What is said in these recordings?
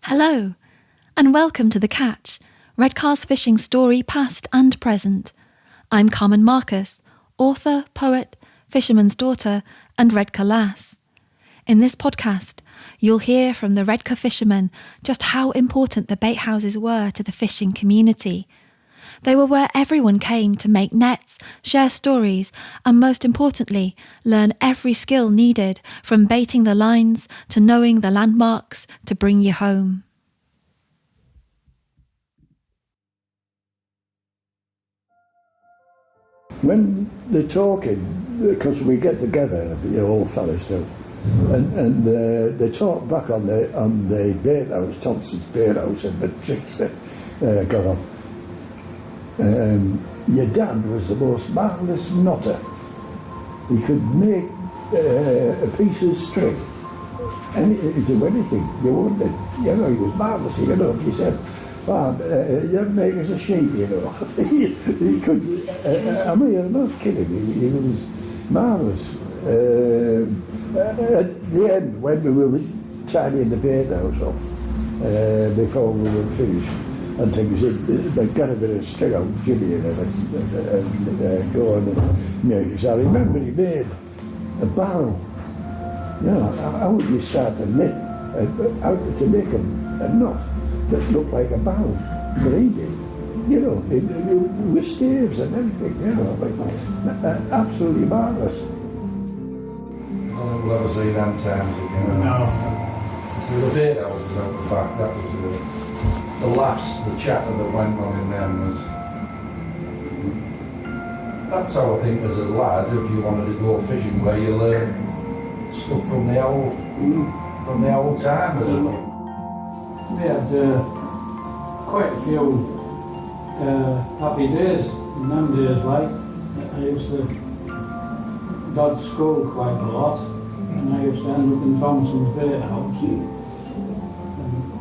Hello, and welcome to The Catch, Redcar's fishing story past and present. I'm Carmen Marcus, author, poet, fisherman's daughter, and Redcar lass. In this podcast, you'll hear from the Redcar fishermen just how important the baithouses were to the fishing community. They were where everyone came to make nets, share stories, and most importantly, learn every skill needed from baiting the lines to knowing the landmarks to bring you home. When they're talking, because we get together, you old fellas do, and they talk back on the baithouse, Thompson's baithouse, and the chicks that got on. Your dad was the most marvellous knotter. He could make a piece of string, and do anything you wanted. You know, he was marvellous. You know, he said, "Well, you're making us a sheep," you know. he could. I mean, I'm not kidding. He was marvellous. At the end, when we were tidying the baithouse up, before we were finished, and things, they got a bit of string out Jimmy and go on and make. So I remember he made a barrel. You know, how would you start to knit, how to make a knot that looked like a barrel? But he did. You know, with staves and everything, you know, like absolutely marvellous. I don't think we'll ever see them times again. No. So the baithouse was out the back, that was the laughs, the chatter that went on in them was... That's how I think as a lad, if you wanted to go fishing, where you learn stuff from the old timers. We had quite a few happy days in them days, like. I used to dodge school quite a lot, and I used to end up in Thompson's baithouse.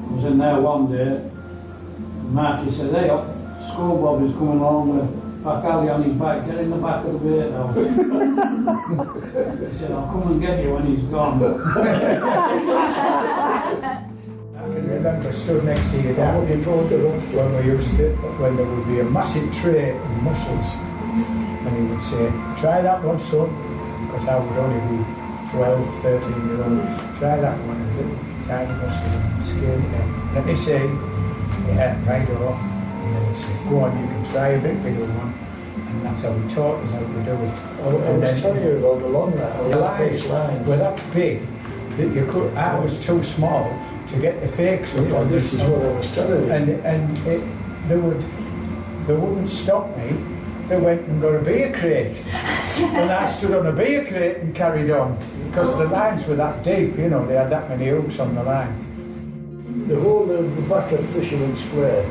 I was in there one day, and Marky said, "Hey, school Bob is coming along with back alley on his back, get in the back of the baithouse." He said, "I'll come and get you when he's gone." I can remember stood next to your dad when there would be a massive tray of mussels, and he would say, "Try that one, son," because I would only be 12, 13 year old. "Try that one, a little tiny mussel, scale it down. Let me say, yeah, right off." And then he'd say, "Go on, you can try a bit bigger one." And that's how he taught us how to do it. I was telling you about the long line. Were that big that you could. I was too small to get the fakes up on this. Is what I was telling you. And they wouldn't stop me. They went and got a beer crate. And I stood on a beer crate and carried on. Because the lines were that deep, you know, they had that many hooks on the lines. The whole of the back of Fisherman Square,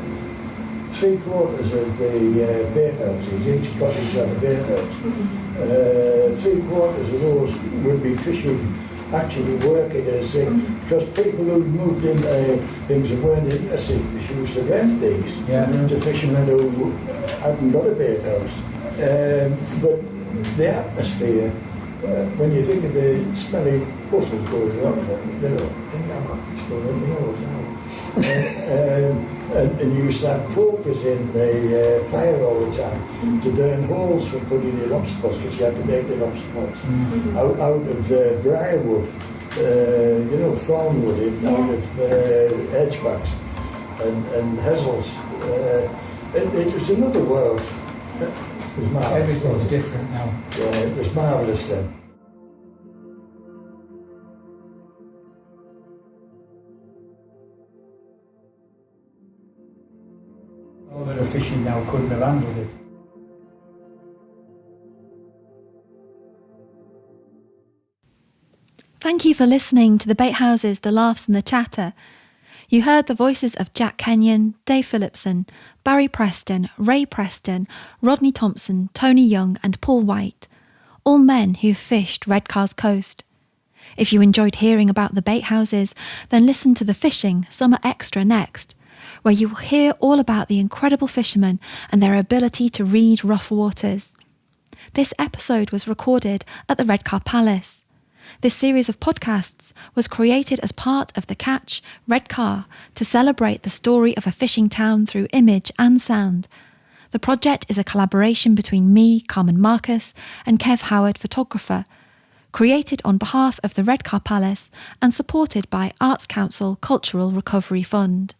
3/4 of the baithouses, each cottage had a baithouse. 3/4 of those would be fishing, actually working as because people who moved in things and weren't interested in fishing used to rent these to fishermen who hadn't got a baithouse. But the atmosphere, when you think of the smelly mussels going around, you know, it's going in the nose now. And you used to have pokers in the fire all the time to burn holes for putting in lobster pots, because you had to make the lobster pots out of briarwood, you know, thornwood, out of edgebacks and hazels. It was another world. It was marvellous. Everything's different now. Yeah, it was marvellous then. All that are fishing now couldn't have handled it. Thank you for listening to the Baithouses, the laughs and the chatter. You heard the voices of Jack Kenyon, Dave Phillipson, Barry Preston, Ray Preston, Rodney Thompson, Tony Young and Paul White, all men who've fished Redcar's coast. If you enjoyed hearing about the baithouses, then listen to the Fishing Summer Extra next, where you will hear all about the incredible fishermen and their ability to read rough waters. This episode was recorded at the Redcar Palace. This series of podcasts was created as part of the Catch, Redcar, to celebrate the story of a fishing town through image and sound. The project is a collaboration between me, Carmen Marcus, and Kev Howard, photographer, created on behalf of the Redcar Palace and supported by Arts Council Cultural Recovery Fund.